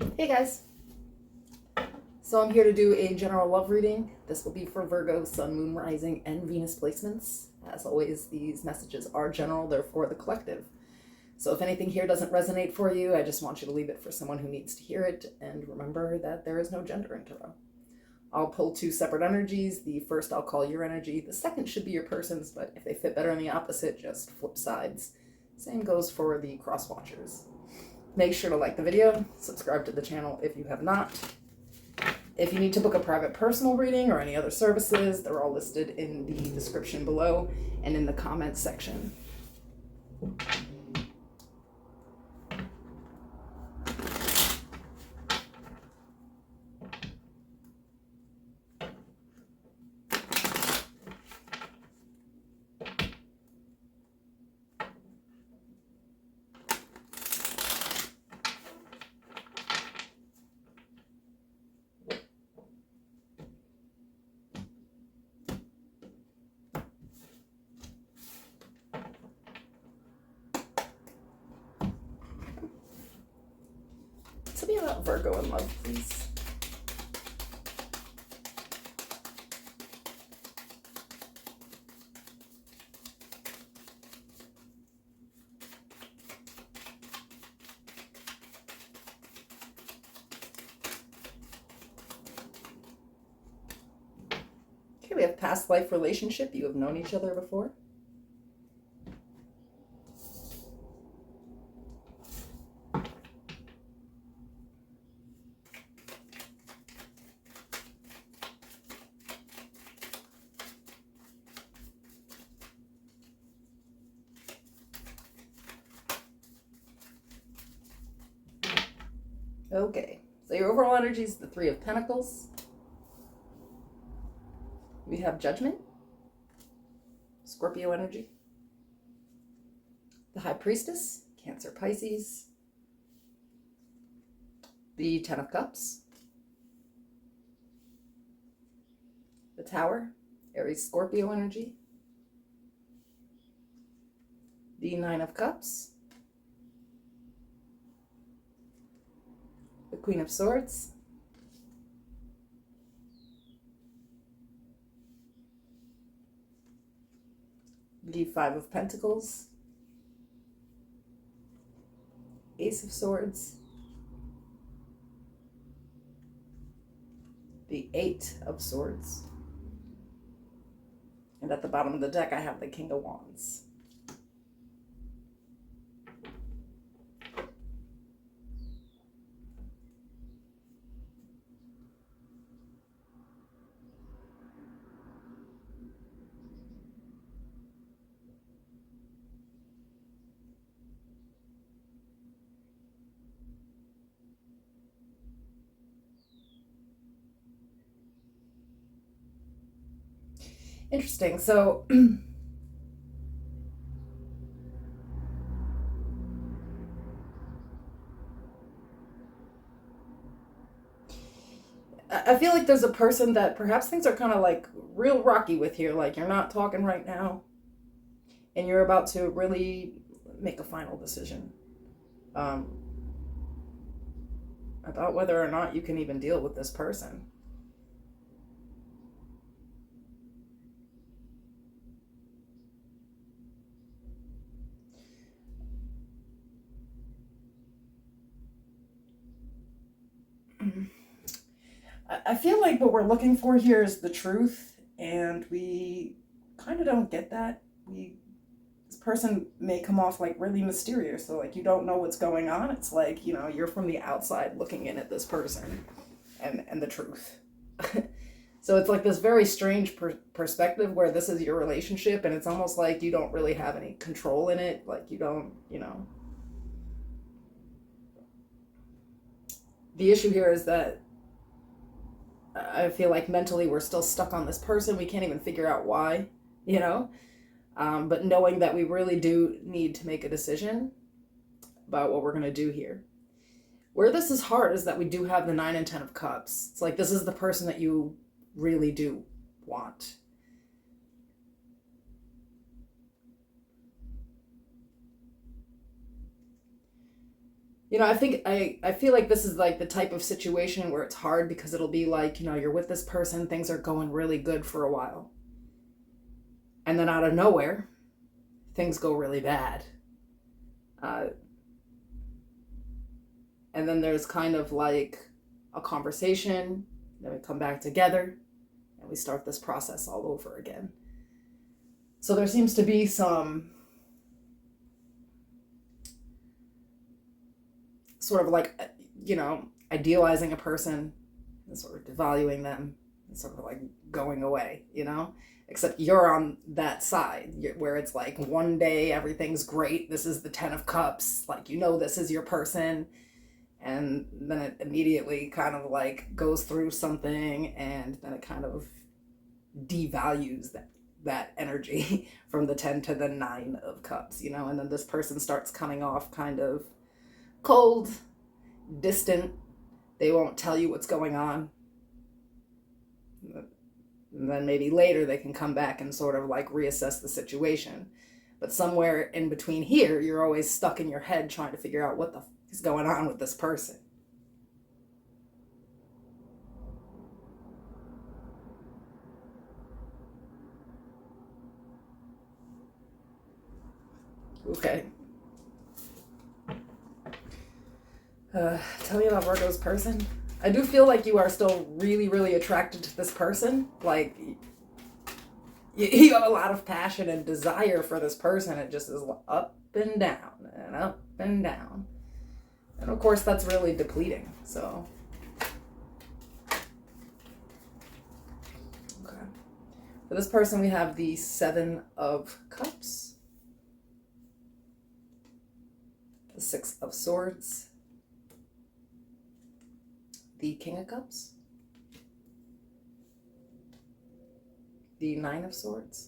Hey guys, so I'm here to do a general love reading. This will be for Virgo, Sun, Moon, Rising, and Venus placements. As always, these messages are general, they're for the collective. So if anything here doesn't resonate for you, I just want you to leave it for someone who needs to hear it, and remember that there is no gender in tarot. I'll pull two separate energies. The first I'll call your energy. The second should be your person's, but if they fit better in the opposite, just flip sides. Same goes for the cross watchers. Make sure to like the video, subscribe to the channel if you have not. If you need to book a private personal reading or any other services, they're all listed in the description below and in the comments section. Tell me about Virgo and love, please. Okay, we have past life relationship. You have known each other before. Okay, so your overall energy is the Three of Pentacles. We have Judgment, Scorpio energy, the High Priestess, Cancer, Pisces, the Ten of Cups, the Tower, Aries, Scorpio energy, the Nine of Cups, the Queen of Swords, the Five of Pentacles, Ace of Swords, the Eight of Swords, and at the bottom of the deck I have the King of Wands. Interesting. So I feel like there's a person that perhaps things are kind of like real rocky with here. Like you're not talking right now and you're about to really make a final decision about whether or not you can even deal with this person. I feel like what we're looking for here is the truth, and we kind of don't get that. This person may come off like really mysterious, so like you don't know what's going on. It's like, you know, you're from the outside looking in at this person and the truth. So it's like this very strange perspective where this is your relationship, and it's almost like you don't really have any control in it. Like you don't, you know. The issue here is that I feel like mentally we're still stuck on this person. We can't even figure out why, you know? But knowing that we really do need to make a decision about what we're going to do here. Where this is hard is that we do have the 9 and 10 of Cups. It's like this is the person that you really do want. You know, I feel like this is like the type of situation where it's hard because it'll be like, you know, you're with this person, things are going really good for a while. And then out of nowhere, things go really bad. Uh, and then there's kind of like a conversation, then we come back together and we start this process all over again. So there seems to be some sort of like, you know, idealizing a person and sort of devaluing them and sort of like going away, you know? Except you're on that side where it's like one day everything's great. This is the 10 of Cups. Like, you know, this is your person. And then it immediately kind of like goes through something and then it kind of devalues that energy from the 10 to the 9 of Cups, you know? And then this person starts coming off kind of cold, distant. They won't tell you what's going on. And then maybe later they can come back and sort of like reassess the situation. But somewhere in between here, you're always stuck in your head trying to figure out what the is going on with this person. Okay. Tell me about Virgo's person. I do feel like you are still really, really attracted to this person. Like, you have a lot of passion and desire for this person. It just is up and down and up and down. And of course, that's really depleting. So, okay. For this person, we have the 7 of Cups, the 6 of Swords, the King of Cups, the 9 of Swords,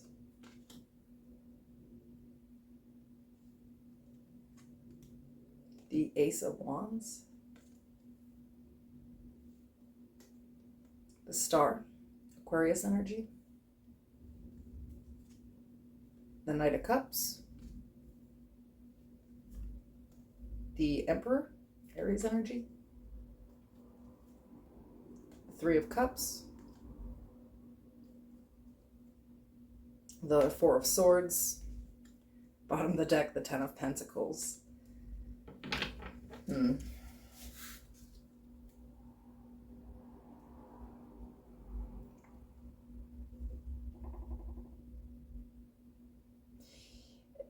the Ace of Wands, the Star, Aquarius energy, the Knight of Cups, the Emperor, Aries energy, the 3 of Cups, the 4 of Swords, bottom of the deck, the 10 of Pentacles.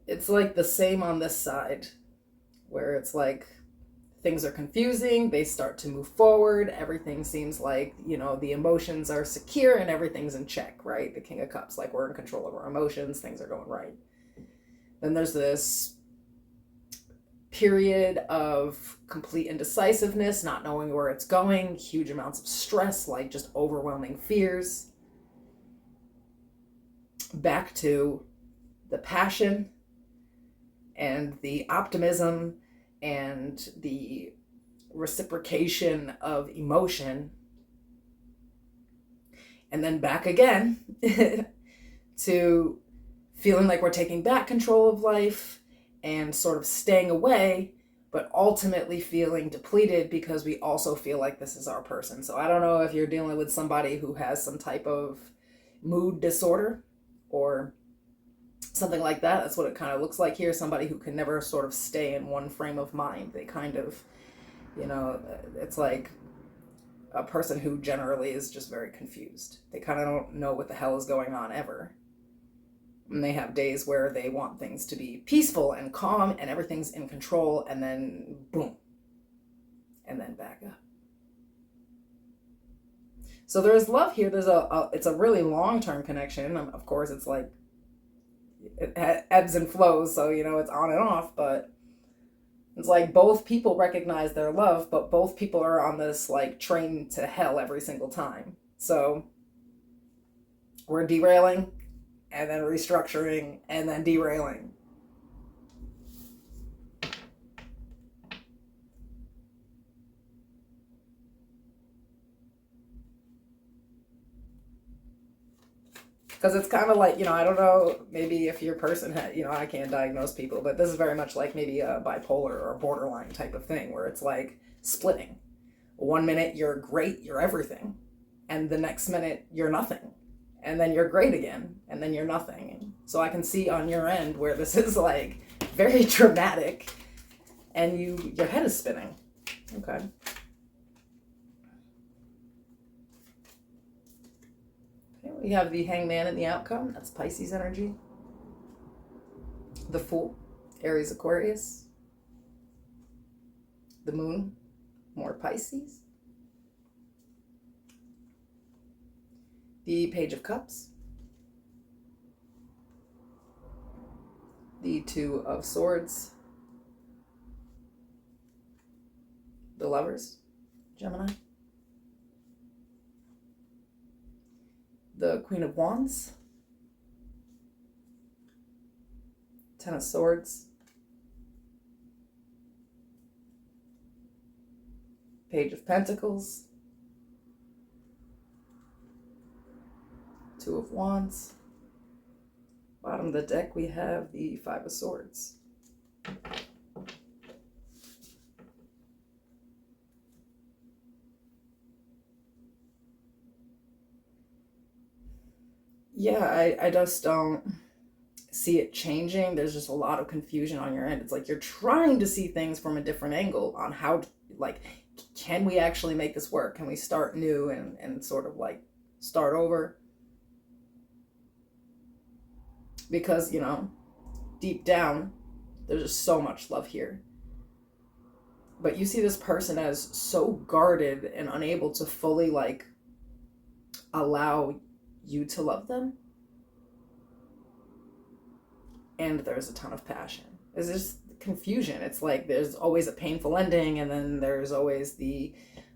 It's like the same on this side, where it's like things are confusing, they start to move forward, everything seems like, you know, the emotions are secure and everything's in check, right? The King of Cups, like we're in control of our emotions, things are going right. Then there's this period of complete indecisiveness, not knowing where it's going, huge amounts of stress, like just overwhelming fears. Back to the passion and the optimism and the reciprocation of emotion. And then back again to feeling like we're taking back control of life and sort of staying away, but ultimately feeling depleted because we also feel like this is our person. So I don't know if you're dealing with somebody who has some type of mood disorder or something like that. That's what it kind of looks like here. Somebody who can never sort of stay in one frame of mind. They kind of, you know, it's like a person who generally is just very confused. They kind of don't know what the hell is going on ever. And they have days where they want things to be peaceful and calm and everything's in control, and then boom, and then back up. So there's love here. There's it's a really long-term connection. Of course, it's like it ebbs and flows, so you know it's on and off, but it's like both people recognize their love, but both people are on this like train to hell every single time. So we're derailing and then restructuring and then derailing. Because it's kind of like, I don't know, maybe if your person had, I can't diagnose people, but this is very much like maybe a bipolar or borderline type of thing where it's like splitting. 1 minute you're great, you're everything. And the next minute you're nothing. And then you're great again. And then you're nothing. So I can see on your end where this is like very dramatic and your head is spinning. Okay. We have the Hangman in the outcome. That's Pisces energy. The Fool, Aries, Aquarius. The Moon, more Pisces. The Page of Cups. The Two of Swords. The Lovers, Gemini. The Queen of Wands, Ten of Swords, Page of Pentacles, Two of Wands. Bottom of the deck we have the Five of Swords. Yeah, I just don't see it changing. There's just a lot of confusion on your end. It's like you're trying to see things from a different angle on how, can we actually make this work? Can we start new and sort of like start over? Because, deep down, there's just so much love here. But you see this person as so guarded and unable to fully, allow you to love them. And there's a ton of passion. There's just confusion. It's like there's always a painful ending, and then there's always the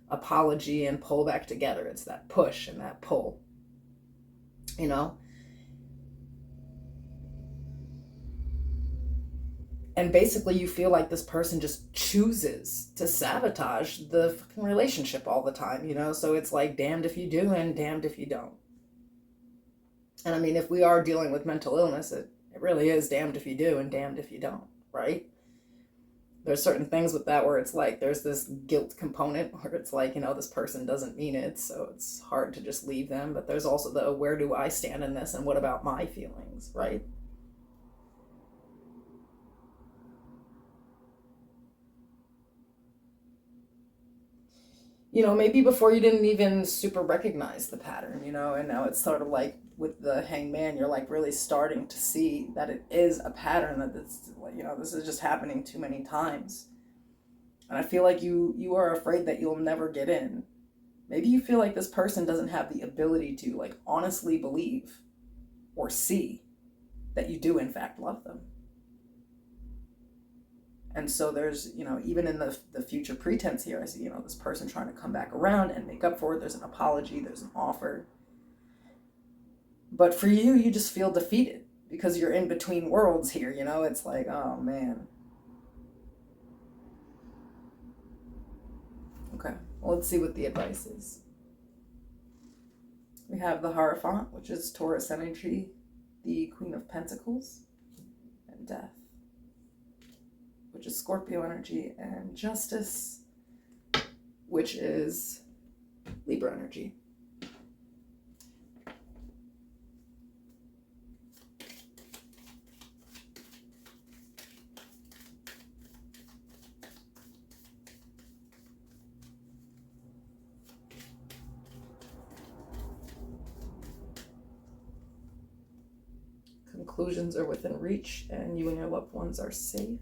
apology and pull back together. It's that push and that pull. And basically you feel like this person just chooses to sabotage the fucking relationship all the time, So it's like damned if you do and damned if you don't. And I mean, if we are dealing with mental illness, it really is damned if you do and damned if you don't, right? There's certain things with that where it's like there's this guilt component where it's like, this person doesn't mean it, so it's hard to just leave them. But there's also the where do I stand in this and what about my feelings, right? Maybe before you didn't even super recognize the pattern, and now it's sort of like with the Hangman, you're like really starting to see that it is a pattern, that it's, this is just happening too many times. And I feel like you are afraid that you'll never get in. Maybe you feel like this person doesn't have the ability to honestly believe or see that you do in fact love them. And so there's, even in the future pretense here, I see, this person trying to come back around and make up for it. There's an apology, there's an offer. But for you, you just feel defeated because you're in between worlds here, It's like, oh, man. Okay, well, let's see what the advice is. We have the Hierophant, which is Taurus energy, the Queen of Pentacles, and Death, which is Scorpio energy, and Justice, which is Libra energy. Conclusions are within reach, and you and your loved ones are safe.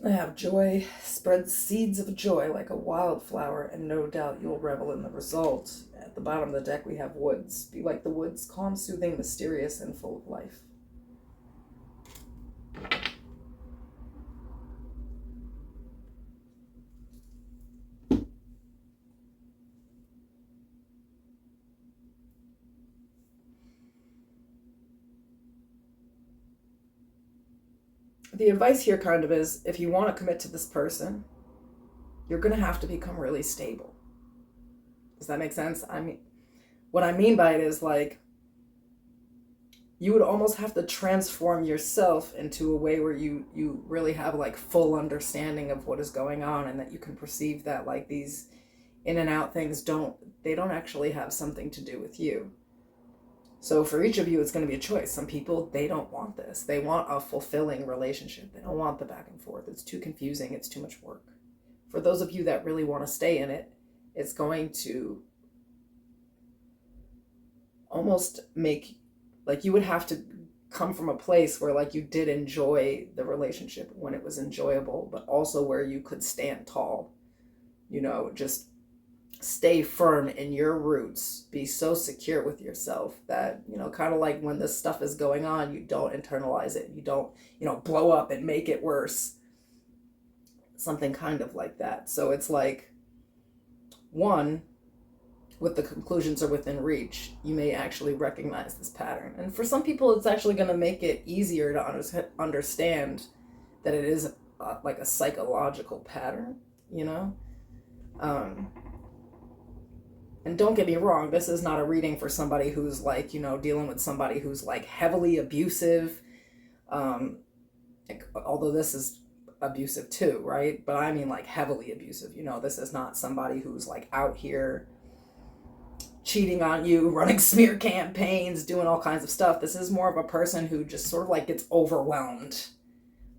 I have joy spreads seeds of joy like a wildflower, and no doubt you'll revel in the result. At the bottom of the deck we have woods. Be like the woods, calm, soothing, mysterious, and full of life. the advice here kind of is, if you want to commit to this person, you're going to have to become really stable. Does that make sense? I mean, what I mean by it is like, you would almost have to transform yourself into a way where you really have like full understanding of what is going on, and that you can perceive that like these in and out things don't actually have something to do with you. So for each of you, it's going to be a choice. Some people, they don't want this. They want a fulfilling relationship. They don't want the back and forth. It's too confusing. It's too much work. For those of you that really want to stay in it, it's going to almost make, like, you would have to come from a place where like you did enjoy the relationship when it was enjoyable, but also where you could stand tall, just stay firm in your roots, be so secure with yourself that, kind of like when this stuff is going on, you don't internalize it. You don't, blow up and make it worse. Something kind of like that. So it's like, one, with the conclusions are within reach, you may actually recognize this pattern. And for some people, it's actually going to make it easier to understand that it is like a psychological pattern, And don't get me wrong, this is not a reading for somebody who's like, dealing with somebody who's like heavily abusive. Although this is abusive too, right? But I mean like heavily abusive. This is not somebody who's like out here cheating on you, running smear campaigns, doing all kinds of stuff. This is more of a person who just sort of like gets overwhelmed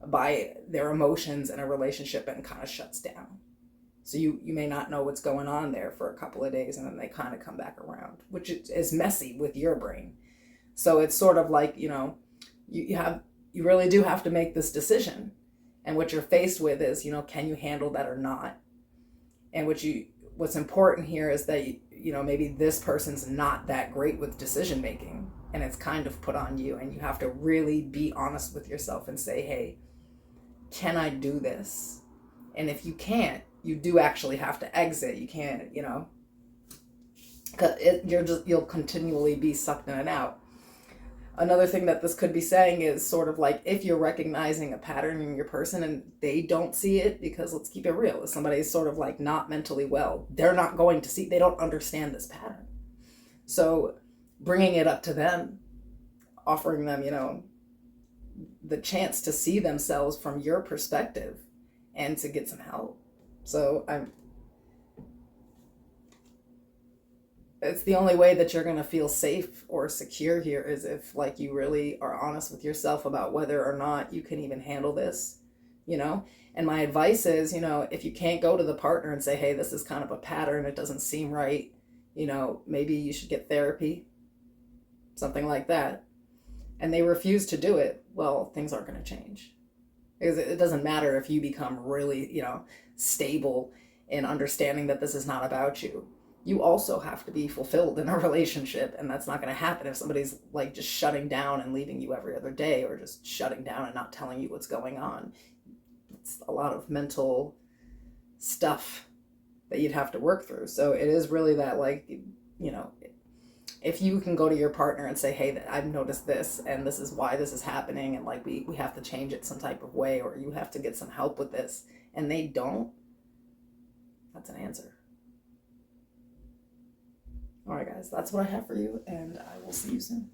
by their emotions in a relationship and kind of shuts down. So you may not know what's going on there for a couple of days, and then they kind of come back around, which is messy with your brain. So it's sort of like, you really do have to make this decision. And what you're faced with is, can you handle that or not? And what's important here is that, maybe this person's not that great with decision making, and it's kind of put on you, and you have to really be honest with yourself and say, hey, can I do this? And if you can't, you do actually have to exit. You can't, you'll continually be sucked in and out. Another thing that this could be saying is sort of like, if you're recognizing a pattern in your person and they don't see it, because let's keep it real, if somebody is sort of like not mentally well, they're not going to see, they don't understand this pattern. So bringing it up to them, offering them, the chance to see themselves from your perspective and to get some help. So it's the only way that you're going to feel safe or secure here is if like you really are honest with yourself about whether or not you can even handle this, And my advice is, if you can't go to the partner and say, hey, this is kind of a pattern, it doesn't seem right, maybe you should get therapy, something like that. And they refuse to do it, well, things aren't going to change. Because it doesn't matter if you become really, stable in understanding that this is not about you. You also have to be fulfilled in a relationship, and that's not going to happen if somebody's like just shutting down and leaving you every other day, or just shutting down and not telling you what's going on. It's a lot of mental stuff that you'd have to work through. So it is really that, like, if you can go to your partner and say, hey, I've noticed this and this is why this is happening, and like we have to change it some type of way, or you have to get some help with this, and they don't, that's an answer. All right, guys, that's what I have for you, and I will see you soon.